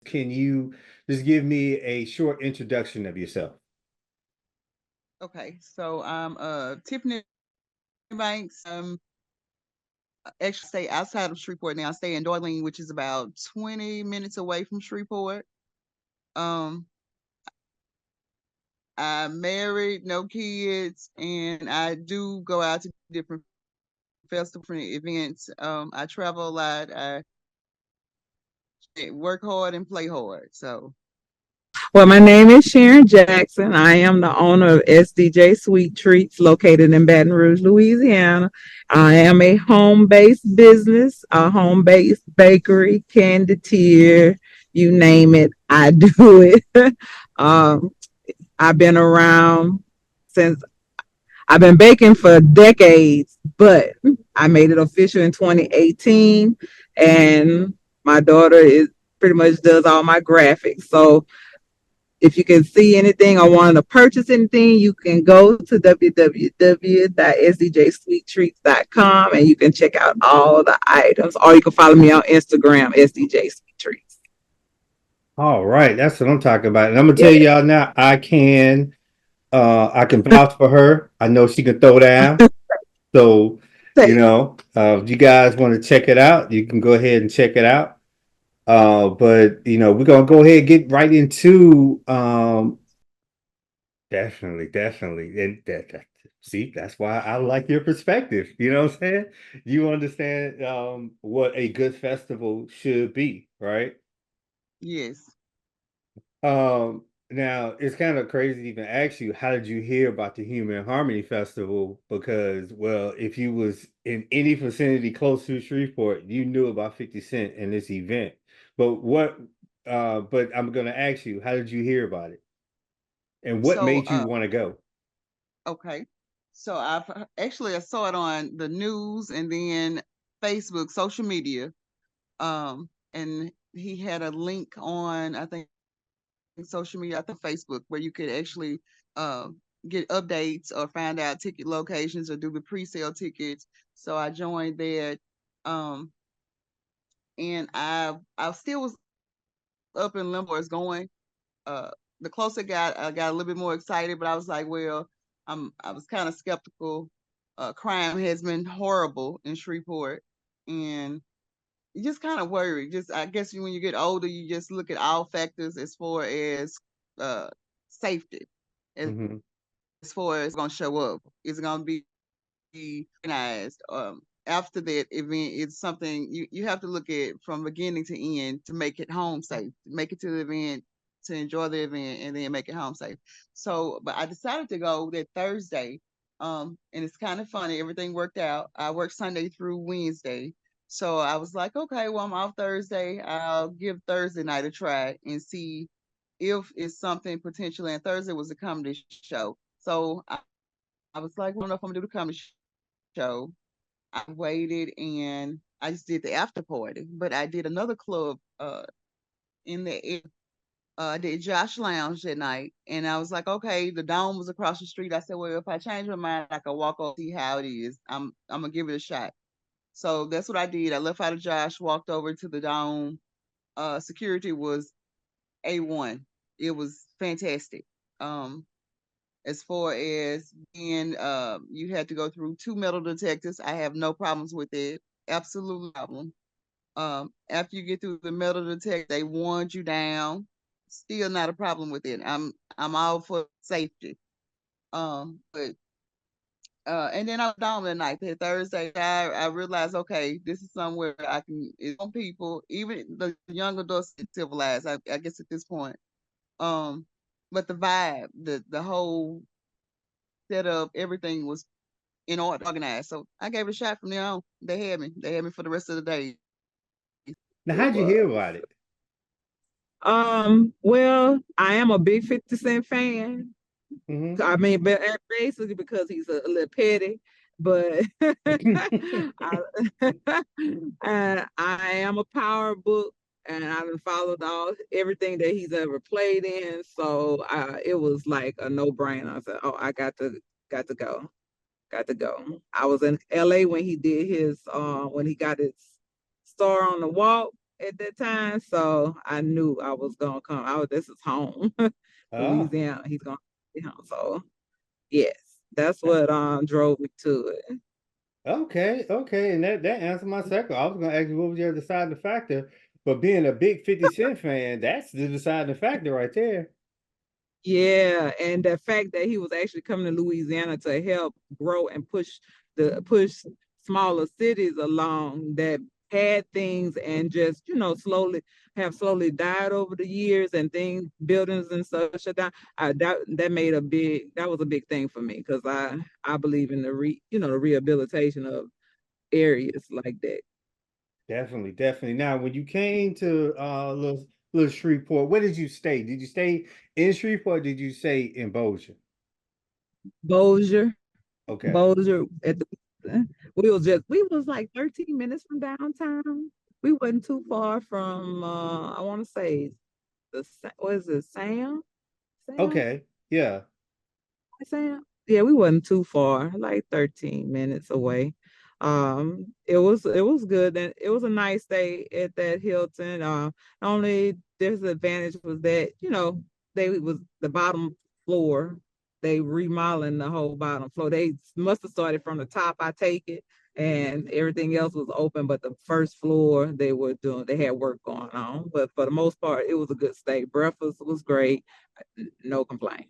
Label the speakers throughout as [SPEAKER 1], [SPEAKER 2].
[SPEAKER 1] can you just give me a short introduction of yourself?
[SPEAKER 2] Okay, so I'm Tiffany Banks. Actually stay outside of Shreveport now. I stay in Darlene, which is about 20 minutes away from Shreveport. Um, I'm married, no kids, and I do go out to different festivals, different events. I travel a lot. I work hard and play hard. So
[SPEAKER 3] Well, my name is Sharon Jackson. I am the owner of SDJ Sweet Treats located in Baton Rouge, Louisiana. I am a home based business, a home based bakery, candy tier, you name it, I do it. um, I've been around since I've been baking for decades, but I made it official in 2018, and my daughter is pretty much does all my graphics. So if you can see anything or want to purchase anything, you can go to www.sdjsweettreats.com and you can check out all the items, or you can follow me on Instagram, SDJ Sweet Treats.
[SPEAKER 1] All right, that's what I'm talking about. And I'm gonna tell
[SPEAKER 3] Yeah.
[SPEAKER 1] y'all now, I can vouch for her. I know she can throw down. So, if you guys want to check it out, you can go ahead and check it out. But we're gonna go ahead and get right into definitely. And see, that's why I like your perspective. You know what I'm saying? You understand what a good festival should be, right?
[SPEAKER 2] yes.
[SPEAKER 1] Now it's kind of crazy to even ask you, how did you hear about the Human Harmony Festival? Because, well, if you was in any vicinity close to Shreveport, you knew about 50 Cent and this event. But but I'm gonna ask you, how did you hear about it? And what
[SPEAKER 2] So
[SPEAKER 1] made you want to go?
[SPEAKER 2] okay. So I saw it on the news and then Facebook, social media. And he had a link on, I think, social media, I think Facebook, where you could actually uh, get updates or find out ticket locations or do the pre-sale tickets. So I joined that, um, and I still was up in limbo as going. Uh, the closer I got a little bit more excited, but I was like, well, I was kind of skeptical. Crime has been horrible in Shreveport, and you just kind of worried. Just I guess when you get older, you just look at all factors as far as uh, safety, as
[SPEAKER 1] Hmm.
[SPEAKER 2] as far as going to show up. Is it going to be organized? After that event, it's something you have to look at from beginning to end to make it home safe, make it to the event, to enjoy the event, and then make it home safe. So, but I decided to go that Thursday. And it's kind of funny. Everything worked out. I worked Sunday through Wednesday. So I was like, okay, well, I'm off Thursday. I'll give Thursday night a try and see if it's something potentially. And Thursday was a comedy show. So I was like, well, I don't know if I'm gonna do the comedy show. I waited and I just did the after party, but I did another club in the I did Josh Lounge that night, and I was like, okay, the Dome was across the street. I said, well, if I change my mind, I can walk over see how it is. I'm gonna give it a shot. So that's what I did. I left out of Josh, walked over to the Dome. Security was A1. It was fantastic. Um, as far as being, you had to go through two metal detectors. I have no problems with it. Absolutely no problem. After you get through the metal detector, they warned you down. Still not a problem with it. I'm all for safety. But and then I was down that night. That Thursday, I realized, okay, this is somewhere I can. It's on people, even the young adults, civilized. I guess at this point. Um, but the vibe, the whole setup, everything was in order, organized. So I gave it a shot from there on. They had me. They had me for the rest of the day.
[SPEAKER 1] Now,
[SPEAKER 3] It
[SPEAKER 1] how'd you hear
[SPEAKER 3] was.
[SPEAKER 1] about it?
[SPEAKER 3] Well, I am a big 50 Cent fan.
[SPEAKER 1] Hmm.
[SPEAKER 3] I mean, but basically because he's a little petty, but I, I am a power book, and I've followed everything that he's ever played in. So it was like a no brainer. I said, "Oh, I got to go, got to go." I was in LA when he did his when he got his star on the walk. at that time, so I knew I was gonna come. This is home,
[SPEAKER 1] Oh,
[SPEAKER 3] Louisiana. He's gonna be home. So yes, that's what drove me to it.
[SPEAKER 1] okay, okay. And that answered my second. I was gonna ask you what was your deciding factor, but being a big 50 Cent fan, that's the deciding factor right there.
[SPEAKER 3] Yeah, and the fact that he was actually coming to Louisiana to help grow and push smaller cities along that had things and just slowly died over the years and things buildings and such shut down. That was a big thing for me because I believe in the rehabilitation of areas like that.
[SPEAKER 1] Definitely, definitely. Now, when you came to little Shreveport, where did you stay? Did you stay in Shreveport? Or did you stay in Bossier?
[SPEAKER 3] Bossier,
[SPEAKER 1] Okay.
[SPEAKER 3] Bossier at the we was like 13 minutes from downtown. We wasn't too far from I want to say what is it, Sam?
[SPEAKER 1] Okay. Yeah.
[SPEAKER 3] Sam? Yeah, we wasn't too far, like 13 minutes away. It was good and it was a nice day at that Hilton. Only disadvantage was that, they was the bottom floor. They remodeling the whole bottom floor. They must have started from the top, I take it, and everything else was open, but the first floor they had work going on. But for the most part, it was a good stay. Breakfast was great. No complaint.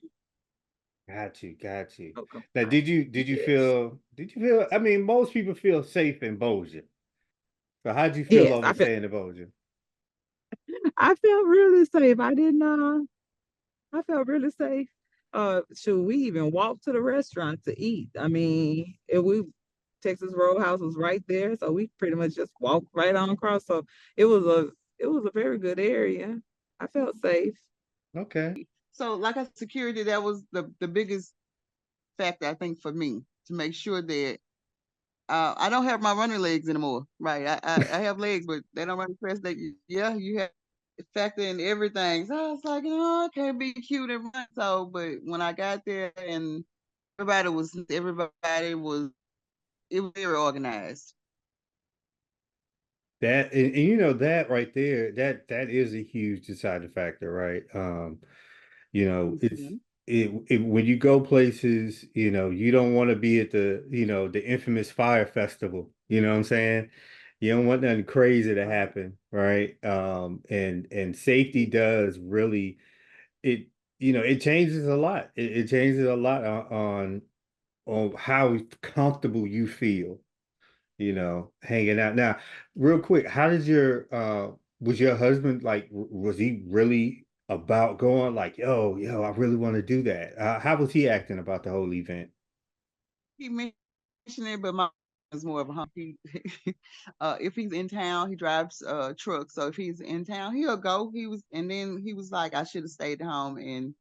[SPEAKER 1] Got you, got you.
[SPEAKER 3] No
[SPEAKER 1] Now,
[SPEAKER 3] complaint. Yes.
[SPEAKER 1] did you feel, I mean, most people feel safe in Bossier. So how'd you feel
[SPEAKER 3] Yes,
[SPEAKER 1] over staying in Bossier?
[SPEAKER 3] I felt really safe. I felt really safe. Should we even walk to the restaurant to eat? I mean, if we Texas Roadhouse was right there, so we pretty much just walked right on across. So it was a it was a very good area. I felt safe.
[SPEAKER 1] Okay.
[SPEAKER 2] So, like I security, that was the biggest factor I think for me to make sure that I don't have my running legs anymore. Right, I have legs, but they don't run fast. Yeah, you have to factor in everything. So I was like, I can't be cute and run. So, but when I got there and everybody was it was very organized.
[SPEAKER 1] That and you know that right there, that is a huge deciding factor, right? It's
[SPEAKER 2] Mhm.
[SPEAKER 1] it when you go places, you don't want to be at the infamous fire festival. You know what I'm saying? You don't want nothing crazy to
[SPEAKER 2] Right.
[SPEAKER 1] happen, right? And safety does really it, it changes a lot. It changes a lot on how comfortable you feel, hanging out. Now, real quick, how did was your husband like, was he really about going like, yo, I really want to do that? How was he acting about the whole event?
[SPEAKER 2] He mentioned it, but my is more of a hump. If he's in town, he drives truck. So if he's in town, he'll go. And then he was like, I should have stayed at home and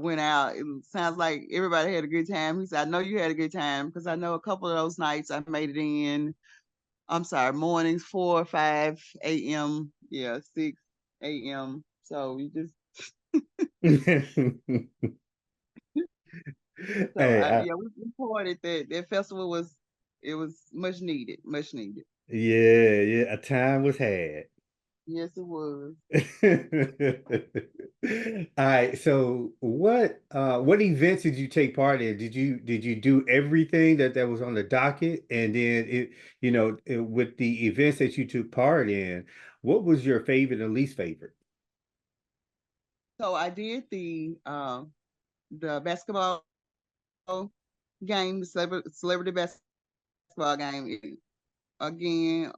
[SPEAKER 2] went out. It sounds like everybody had a good time. He said, I know you had a good time because I know a couple of those nights I made it in. I'm sorry, mornings 4 or 5 a.m. Yeah, 6 a.m. So you just so
[SPEAKER 1] Hey,
[SPEAKER 2] yeah, we reported that festival was it was much needed, much needed.
[SPEAKER 1] yeah, yeah, a time was had.
[SPEAKER 2] Yes, it was.
[SPEAKER 1] All right, so what events did you take part in? Did you do everything that was on the docket? And then with the events that you took part in, what was your favorite and least favorite?
[SPEAKER 2] So I did the basketball game, the celebrity basketball game. Again,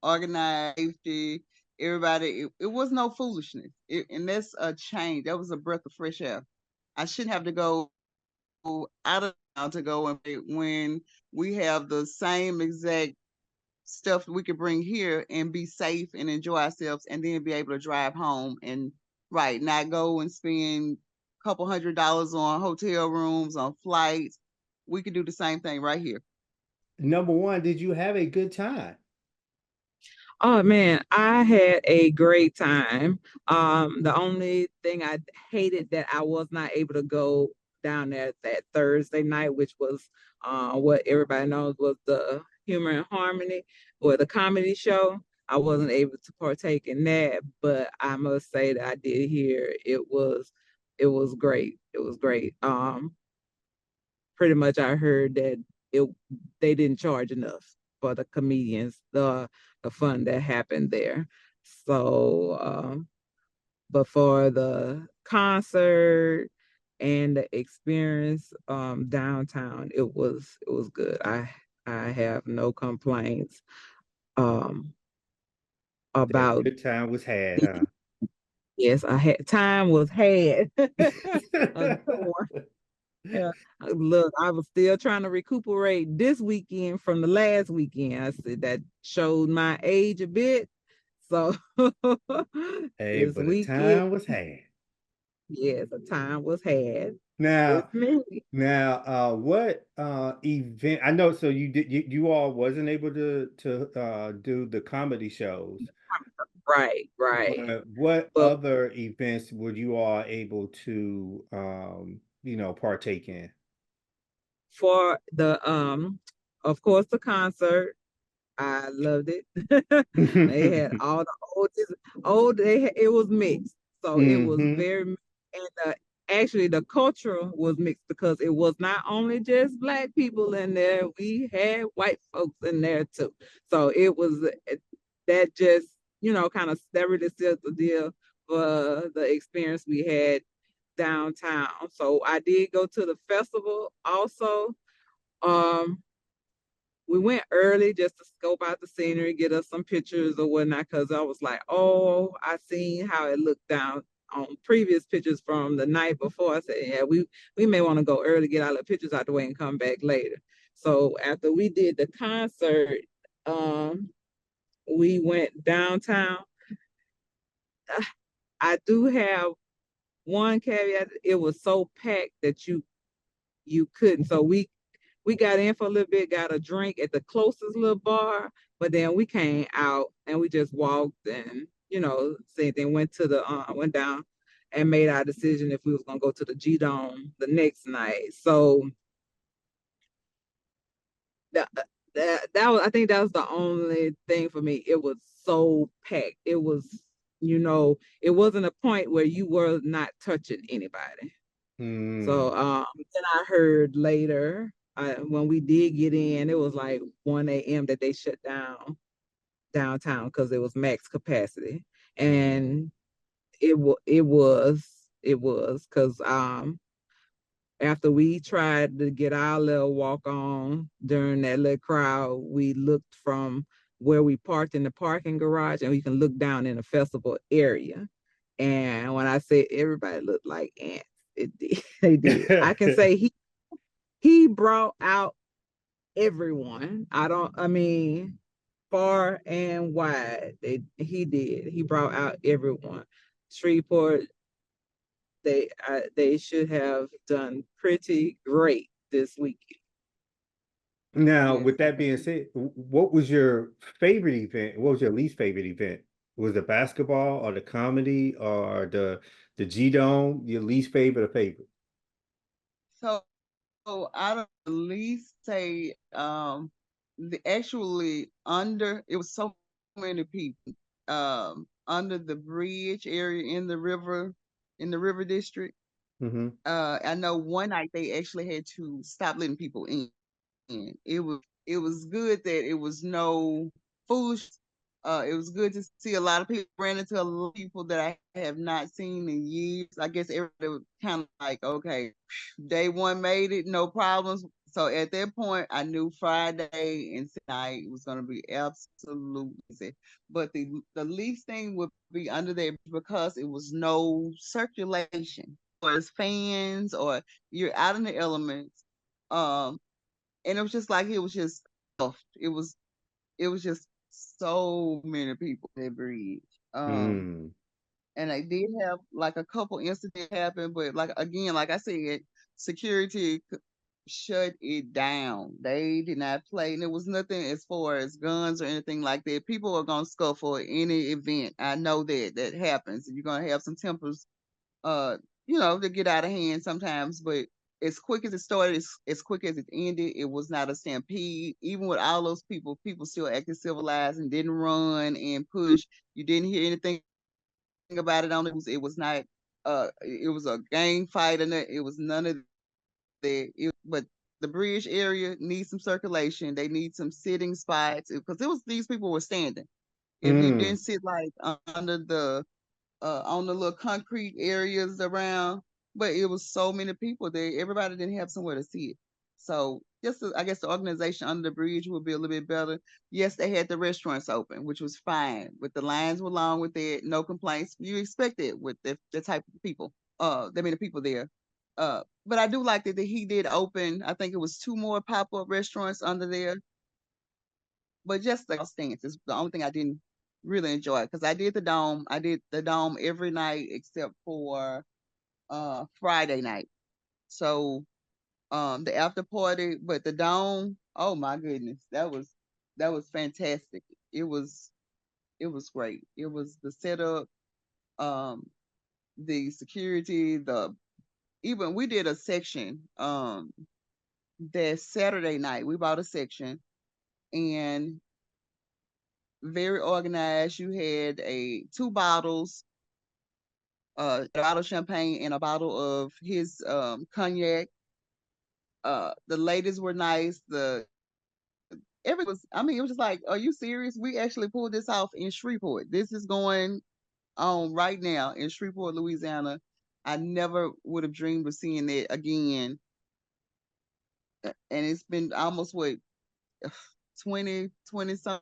[SPEAKER 2] organized safety, everybody. It was no foolishness, and that's a change. That was a breath of fresh air. I shouldn't have to go out of town to go and when we have the same exact stuff we could bring here and be safe and enjoy ourselves and then be able to drive home and right not go and spend a couple $100 on hotel rooms on flights. We could do the same thing right here.
[SPEAKER 1] Number one, did you have a good time?
[SPEAKER 3] Oh man, I had a great time. The only thing I hated that I was not able to go down there that Thursday night, which was what everybody knows was the Humor and Harmony or the comedy show. I wasn't able to partake in that, but I must say that I did hear it was great. It was great. Pretty much I heard that it they didn't charge enough for the comedians, the fun that happened there. So but for the concert and the experience downtown, it was good. I have no complaints um
[SPEAKER 1] That
[SPEAKER 3] about
[SPEAKER 1] good time was had,
[SPEAKER 3] the, yes, I had time was had. A good
[SPEAKER 1] huh?
[SPEAKER 3] one. Yeah. Look, I was still trying to recuperate this weekend from the last weekend. I said that showed my age a bit. So
[SPEAKER 1] Hey,
[SPEAKER 3] this
[SPEAKER 1] but a
[SPEAKER 3] weekend,
[SPEAKER 1] time was had.
[SPEAKER 3] yes, a time was had with
[SPEAKER 1] Now,
[SPEAKER 3] me.
[SPEAKER 1] what event? I know. So you all wasn't able to do the comedy shows,
[SPEAKER 3] Right, right.
[SPEAKER 1] but what
[SPEAKER 3] But
[SPEAKER 1] other events were you all able to partake in?
[SPEAKER 3] for the of course the concert, I loved it. They had all the it was mixed. So it was
[SPEAKER 1] Hmm.
[SPEAKER 3] very and actually the culture was mixed because it was not only just black people in there, we had white folks in there too. So it was that just, kind of that really sealed the deal for the experience we had downtown. So I did go to the festival also. Um, we went early just to scope out the scenery, get us some pictures or whatnot, because I was like, oh, I seen how it looked down on previous pictures from the night before. I said, yeah, we may want to go early, get all the pictures out the way and come back later. So after we did the concert, um, we went downtown. I do have one caveat. It was so packed that you couldn't. So we got in for a little bit, got a drink at the closest little bar, but then we came out and we just walked and same thing. Went down and made our decision if we was gonna go to the G Dome the next night. So that that was, I think that was the only thing for me. It was so packed. It was, it wasn't a point where you were not touching anybody. So
[SPEAKER 1] Mm.
[SPEAKER 3] then I heard later, when we did get in, it was like 1 a.m. that they shut down downtown because it was max capacity. And it was because after we tried to get our little walk on during that little crowd, we looked from where we parked in the parking garage and we can look down in the festival area. And when I say everybody looked like ants, it did. They did. I can say he brought out everyone. I mean, far and wide. He did. He brought out everyone. Shreveport, they should have done pretty great this weekend.
[SPEAKER 1] Now,
[SPEAKER 2] Yes,
[SPEAKER 1] with that being said, what was your favorite event? What was your least favorite event? Was it basketball or the comedy or the G Dome? Your least favorite or favorite?
[SPEAKER 2] so I don't at least say the actually under it was so many people under the bridge area in the river district.
[SPEAKER 1] Hmm.
[SPEAKER 2] I know one night they actually had to stop letting people in. It was good that it was no foolish. It was good to see a lot of people. Ran into a lot of people that I have not seen in years. I guess everybody was kind of like, okay, day one made it, no problems. So at that point, I knew Friday and tonight was going to be absolutely easy. But the least thing would be under there because it was no circulation, or as fans, or you're out in the elements. Um, and it was just like it was just it was just so many people that bridge. Um,
[SPEAKER 1] Mm.
[SPEAKER 2] and I did have like a couple incidents happen, but like again, like I said, security shut it down. They did not play, and it was nothing as far as guns or anything like that. People are gonna scuffle at any event. I know that happens. You're gonna have some tempers, uh, to get out of hand sometimes, but as quick as it started, as quick as it ended. It was not a stampede. Even with all those people still acted civilized and didn't run and push. You didn't hear anything about it on it. It was not. It was a gang fight, and it was none of that. But the bridge area needs some circulation. They need some sitting spots because it was these people were standing. If you
[SPEAKER 1] Mm,
[SPEAKER 2] didn't sit like under the on the little concrete areas around, but it was so many people there. Everybody didn't have somewhere to sit. So just I guess the organization under the bridge would be a little bit better. Yes, they had the restaurants open, which was fine. But the lines were long with it, no complaints. You expect it with the type of people, that many people there. But I do like that he did open. I think it was two more pop up restaurants under there. But just the stance is the only thing I didn't really enjoy because I did the dome. I did the dome every night except for Friday night. So the after party, but the dome, oh my goodness, that was fantastic. It was it was great. It was the setup, um, the security, the even we did a section that Saturday night. We bought a section and very organized. You had a two bottles, a bottle of champagne and a bottle of his cognac. The ladies were nice. The every was I mean, it was just like, are you serious? We actually pulled this off in Shreveport. This is going on right now in Shreveport, Louisiana. I never would have dreamed of seeing it again. And it's been almost what 20 something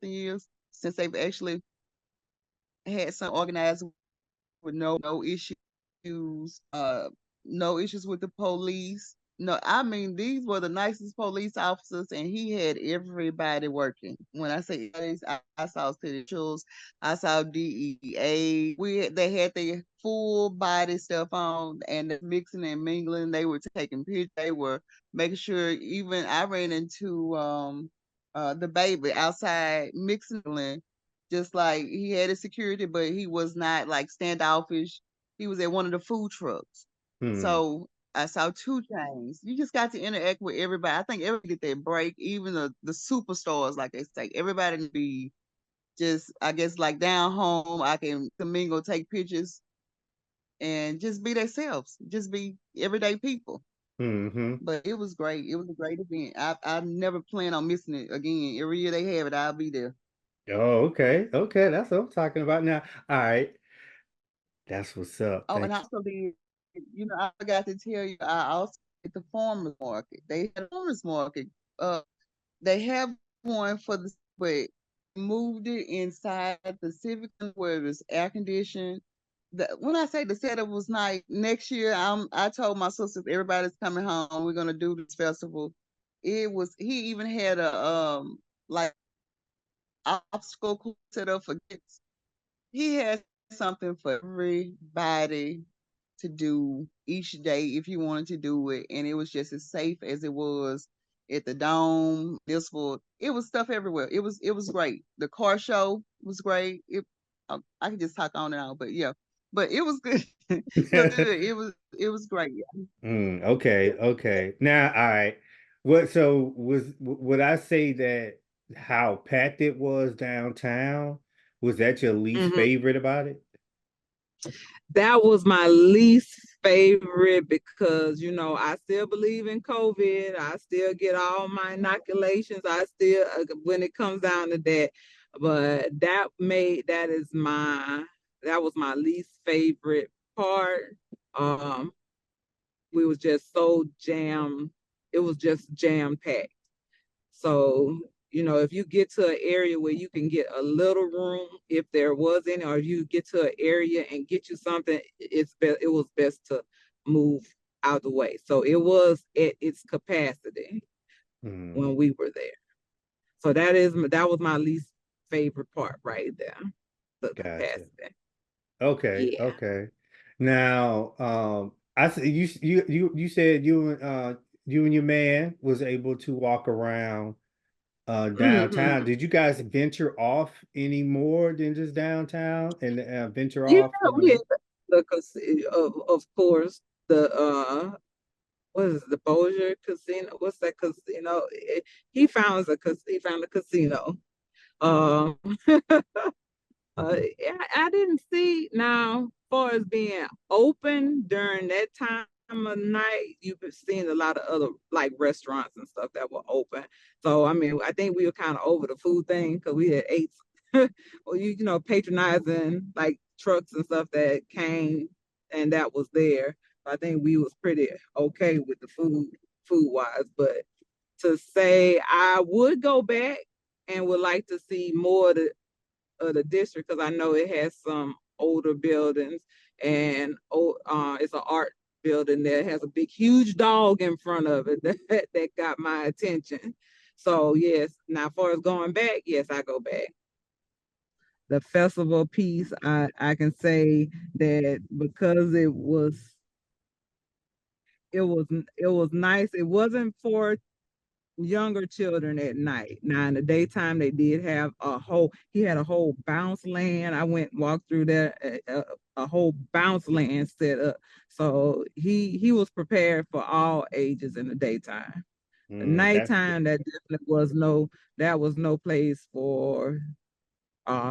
[SPEAKER 2] years since they've actually had some organized with no issues, no issues with the police. No, I mean these were the nicest police officers, and he had everybody working. When I say I saw city officials, I saw DEA. They had their full body stuff on, and mixing and mingling. They were taking pictures. They were making sure. Even I ran into the baby outside mixing, just like he had his security, but he was not like standoffish. He was at one of the food trucks.
[SPEAKER 1] mm.
[SPEAKER 2] So I saw 2 Chainz. You just got to interact with everybody. I think everybody get that break, even the superstars, like they say. Everybody can be just, I guess, like down home. I can commingle, take pictures, and just be themselves. Just be everyday people.
[SPEAKER 1] Mm-hmm.
[SPEAKER 2] But it was great. It was a great event. I never plan on missing it again. Every year they have it, I'll be there.
[SPEAKER 1] Oh, okay. Okay. That's what I'm talking about now. All right. That's what's up.
[SPEAKER 2] Oh, and I
[SPEAKER 1] Thank
[SPEAKER 2] also did, I forgot to tell you, I also did the farmers market. They had a farmers market. Uh, they have one for but moved it inside the Civic where it was air conditioned. When I say the setup was nice, next year I told my sisters everybody's coming home. We're gonna do this festival. He even had a like obstacle course set up for kids. He has something for everybody to do each day if you wanted to do it, and it was just as safe as it was at the dome. It was stuff everywhere. It was great. The car show was great. I could just talk on and on, but yeah, but it was good. It was
[SPEAKER 1] you.
[SPEAKER 2] good. It was great.
[SPEAKER 1] Okay, okay. Now, all right. Would I say that how packed it was downtown? Was that your least
[SPEAKER 3] Mhm.
[SPEAKER 1] favorite about it?
[SPEAKER 3] That was my least favorite because I still believe in COVID. I still get all my inoculations. I still when it comes down to that, but that was my least favorite part. Um, we was just so jam. It was just jam packed. So, if you get to an area where you can get a little room, if there was any, or you get to an area and get you something, it was best to move out the way. So it was at its capacity
[SPEAKER 1] Hmm,
[SPEAKER 3] when we were there. So that was my least favorite part right there, the
[SPEAKER 1] gotcha.
[SPEAKER 3] capacity.
[SPEAKER 1] Okay,
[SPEAKER 3] Yeah.
[SPEAKER 1] okay. Now, I said you said you and your man was able to walk around downtown.
[SPEAKER 3] Hmm.
[SPEAKER 1] Did you guys venture off any more than just downtown and venture
[SPEAKER 3] Yeah,
[SPEAKER 1] off?
[SPEAKER 3] we had of course the what is it, the Bossier Casino? What's that casino? He found a casino. Um, yeah, I didn't see now, far as being open during that time of night, you've seen a lot of other like restaurants and stuff that were open. So I mean, I think we were kind of over the food thing because we had ate, well, patronizing like trucks and stuff that came and that was there. I think we was pretty okay with the food wise, but to say I would go back and would like to see more of the district because I know it has some older buildings and it's an art building that has a big, huge dog in front of it that got my attention. So yes, now as far as going back, yes, I go back. The festival piece, I can say that because it was nice. It wasn't for younger children at night. Now in the daytime, they did have he had a whole bounce land. I went and walked through there, a whole bounce land set up. So he was prepared for all ages in the daytime. The
[SPEAKER 1] That's good.
[SPEAKER 3] nighttime, that was no place for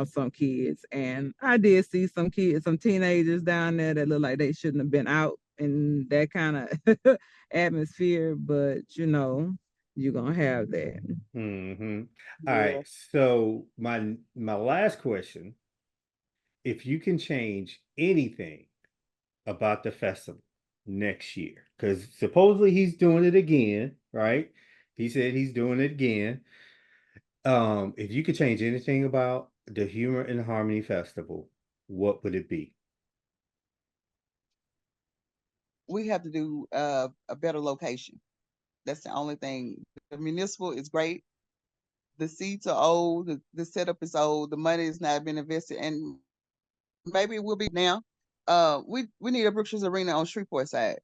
[SPEAKER 3] some kids. And I did see some kids, some teenagers down there that looked like they shouldn't have been out in that kind of atmosphere, but you're gonna have that.
[SPEAKER 1] Mm-hmm. All
[SPEAKER 3] Yeah.
[SPEAKER 1] right. So my last question, if you can change anything about the festival next year, because supposedly he's doing it again, right? He said he's doing it again. If you could change anything about the Humor and Harmony Festival, what would it be?
[SPEAKER 2] We have to do a better location. That's the only thing. The municipal is great. The seats are old. The setup is old. The money has not been invested, and maybe it will be now. We need a Brookshires Arena on Shreveport side.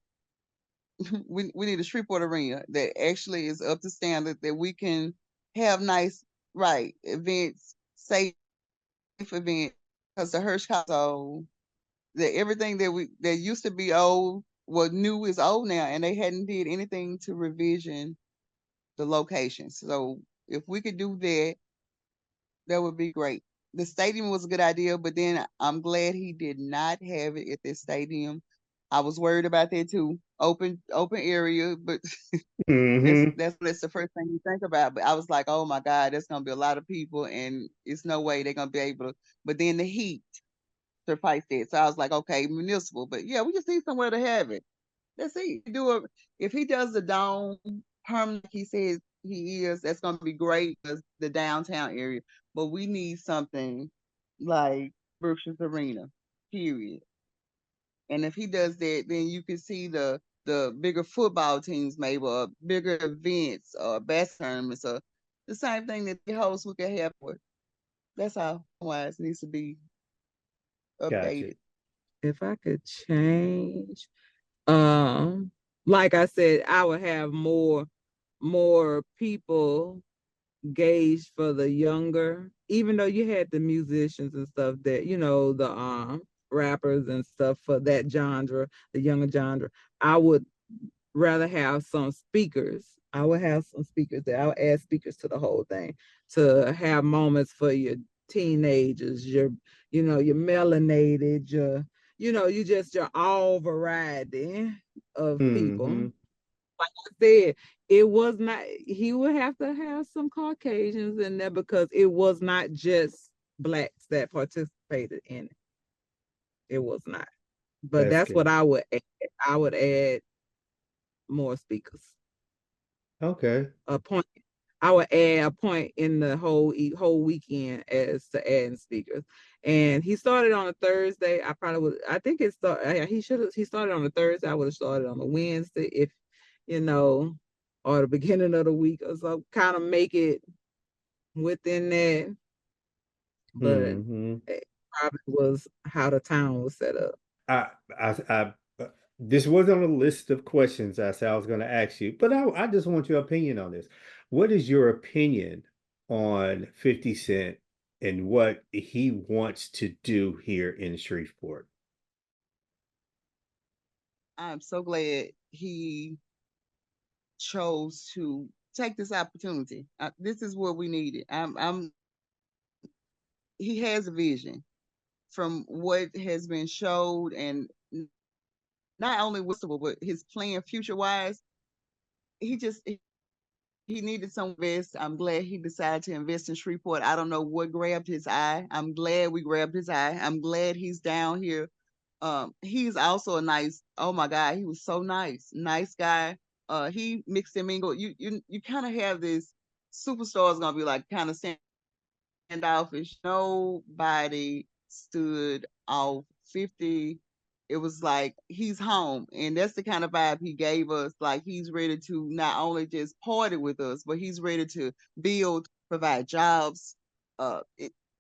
[SPEAKER 2] We need a Shreveport Arena that actually is up to standard that we can have nice right events, safe event because the Hirsch Castle, that everything that used to be old, what new is old now, and they hadn't did anything to revision the location. So if we could do that, that would be great. The stadium was a good idea, but then I'm glad he did not have it at this stadium. I was worried about that too. Open area, but
[SPEAKER 1] Mm-hmm.
[SPEAKER 2] that's the first thing you think about. But I was like, oh my God, there's gonna be a lot of people, and it's no way they're gonna be able to. But then the heat sufficed it, so I was like, okay, municipal. But yeah, we just need somewhere to have it. Let's see. Do it if he does the dome permanent, like he says he is. That's gonna be great because the downtown area. But we need something like Berkshire's Arena. Period. And if he does that, then you can see the bigger football teams, maybe or bigger events or bass tournaments or the same thing that the host we can have. For. That's how wise needs to be
[SPEAKER 1] Gotcha.
[SPEAKER 2] updated.
[SPEAKER 3] If I could change, um, like I said, I would have more people gauged for the younger, even though you had the musicians and stuff that, the rappers and stuff for that genre, the younger genre. I would rather have some speakers. I would have some speakers there. I would add speakers to the whole thing to have moments for your teenagers, your melanated, your all variety of people.
[SPEAKER 1] Mm-hmm.
[SPEAKER 3] Like I said, it was not, he would have to have some Caucasians in there because it was not just blacks that participated in it. It was not. But
[SPEAKER 1] That's
[SPEAKER 3] that's what
[SPEAKER 1] good.
[SPEAKER 3] I would add. I would add more speakers.
[SPEAKER 1] Okay.
[SPEAKER 3] A point. I would add a point in the whole weekend as to adding speakers. And he started on a Thursday. I probably would. I think it started. He should have. He started on a Thursday. I would have started on a Wednesday if, you know, or the beginning of the week or so. Kind of make it within that. But
[SPEAKER 1] Mm-hmm.
[SPEAKER 3] it probably was how the town was set up.
[SPEAKER 1] I, this wasn't on a list of questions I said I was going to ask you, but I just want your opinion on this. What is your opinion on 50 Cent and what he wants to do here in Shreveport?
[SPEAKER 2] I'm so glad he chose to take this opportunity. This is what we needed. He has a vision from what has been showed, and not only wistful, but his plan future wise. He just he needed some invest. I'm glad he decided to invest in Shreveport. I don't know what grabbed his eye. I'm glad we grabbed his eye. I'm glad he's down here. He's also a nice. Oh my God, he was so nice, nice guy. He mixed and mingled. You kind of have this superstars gonna be like kind of standoffish. Nobody stood off 50. It was like he's home. And that's the kind of vibe he gave us. Like he's ready to not only just party with us, but he's ready to build, provide jobs,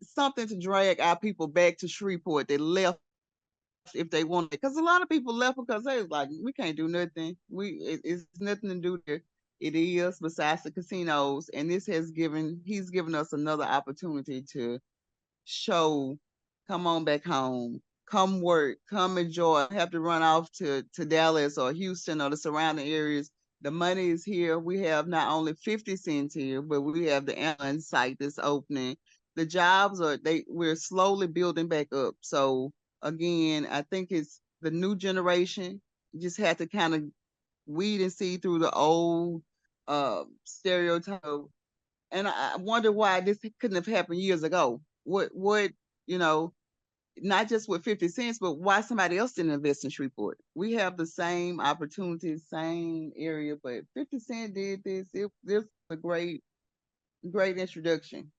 [SPEAKER 2] something to drag our people back to Shreveport. They left if they wanted, because a lot of people left because they was like, we can't do nothing. It's nothing to do there. It is besides the casinos, and he's given us another opportunity to show, come on back home, come work, come enjoy. Have to run off to Dallas or Houston or the surrounding areas. The money is here. We have not only 50 cents here, but we have the airline site that's opening. The jobs we're slowly building back up. So again, I think it's the new generation. You just had to kind of weed and see through the old stereotype. And I wonder why this couldn't have happened years ago. What you know, not just with 50 cents, but why somebody else didn't invest in Shreveport? We have the same opportunities, same area, but 50 Cent did this. This was a great introduction.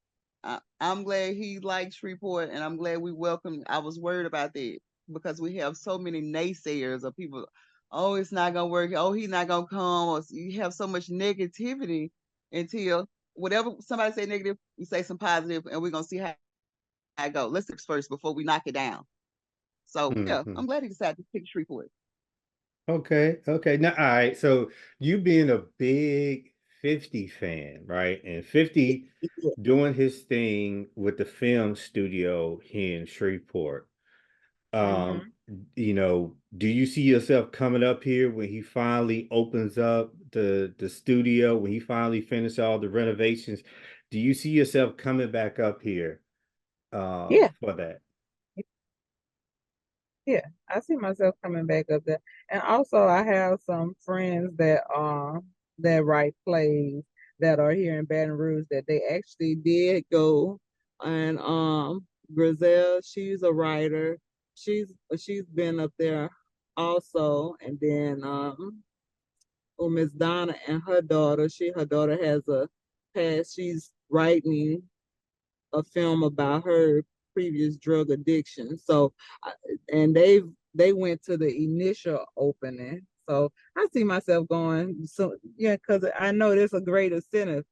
[SPEAKER 2] I'm glad he liked Shreveport, and I'm glad we welcomed. I was worried about that because we have so many naysayers of people. Oh, it's not gonna work. Oh, he's not gonna come. Or you have so much negativity until whatever somebody say negative, you say some positive, and we're gonna see how I go. Let's fix first before we knock it down. So yeah,
[SPEAKER 1] Hmm.
[SPEAKER 2] I'm glad he decided to pick Shreveport.
[SPEAKER 1] Okay, okay. Now, all right. So you being a big 50 fan, right? And 50 doing his thing with the film studio here in Shreveport. Um,
[SPEAKER 3] Mm-hmm.
[SPEAKER 1] do you see yourself coming up here when he finally opens up the studio, when he finally finishes all the renovations? Do you see yourself coming back up here
[SPEAKER 3] Yeah,
[SPEAKER 1] for that?
[SPEAKER 3] yeah. I see myself coming back up there. And also I have some friends that write plays that are here in Baton Rouge that they actually did go. And Grizel, she's a writer. She's been up there also. And then Miss Donna and her daughter has a past. She's writing a film about her previous drug addiction. So, and they went to the initial opening. So I see myself going. So yeah, because I know there's a great incentive.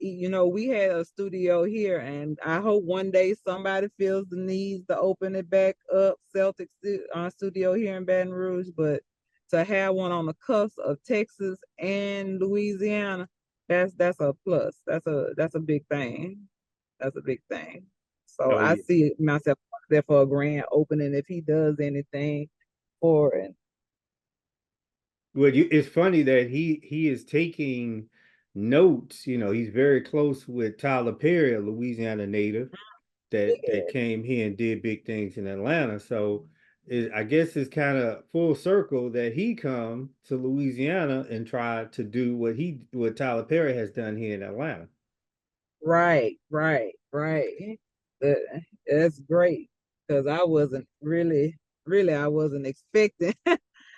[SPEAKER 3] We had a studio here, and I hope one day somebody feels the need to open it back up, studio here in Baton Rouge. But to have one on the cusp of Texas and Louisiana, that's a plus. That's a big thing. That's a big thing. So
[SPEAKER 1] Oh
[SPEAKER 3] I
[SPEAKER 1] yeah.
[SPEAKER 3] see myself there for a grand opening if he does anything for it.
[SPEAKER 1] Well, it's funny that he is taking notes. He's very close with Tyler Perry, a Louisiana native that
[SPEAKER 3] Yeah.
[SPEAKER 1] came here and did big things in Atlanta. So I guess it's kind of full circle that he come to Louisiana and try to do what Tyler Perry has done here in Atlanta.
[SPEAKER 3] Right, right, right. That's great because I wasn't really, I wasn't expecting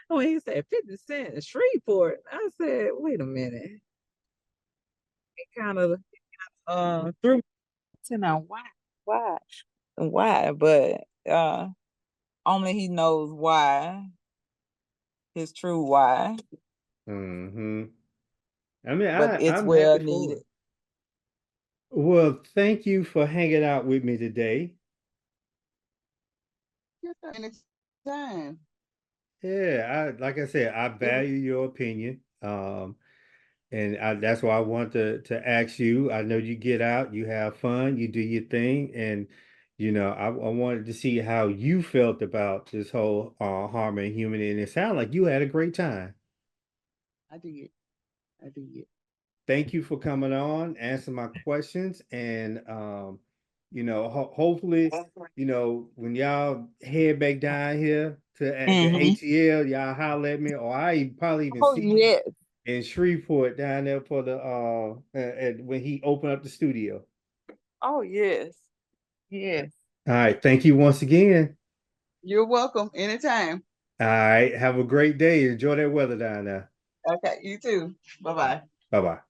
[SPEAKER 3] when he said 50 Cent in Shreveport. I said, wait a minute. It kind of threw me to know why, why, but only he knows why, his true why.
[SPEAKER 1] Hmm. I mean,
[SPEAKER 3] But it's
[SPEAKER 1] I'm
[SPEAKER 3] well
[SPEAKER 1] happy for
[SPEAKER 3] needed.
[SPEAKER 1] it. Well, thank you for hanging out with me today.
[SPEAKER 2] Yes, anytime.
[SPEAKER 1] Yeah, like I said, I
[SPEAKER 2] It was
[SPEAKER 1] value your opinion. And that's why I want to ask you. I know you get out, you have fun, you do your thing, and I wanted to see how you felt about this whole Harmony Human, and it sounded like you had a great time.
[SPEAKER 2] I did. I did.
[SPEAKER 1] Thank you for coming on, answering my questions, and hopefully, when y'all head back down here to at the
[SPEAKER 3] Mhm.
[SPEAKER 1] ATL, y'all holler at me, or probably even
[SPEAKER 3] Oh
[SPEAKER 1] see you
[SPEAKER 3] yes,
[SPEAKER 1] in Shreveport down there for the when he opened up the studio.
[SPEAKER 3] oh yes, yes.
[SPEAKER 1] All right, thank you once again.
[SPEAKER 2] You're welcome anytime.
[SPEAKER 1] All right, have a great day. Enjoy that weather down there.
[SPEAKER 2] Okay, you too. Bye bye.
[SPEAKER 1] Bye bye.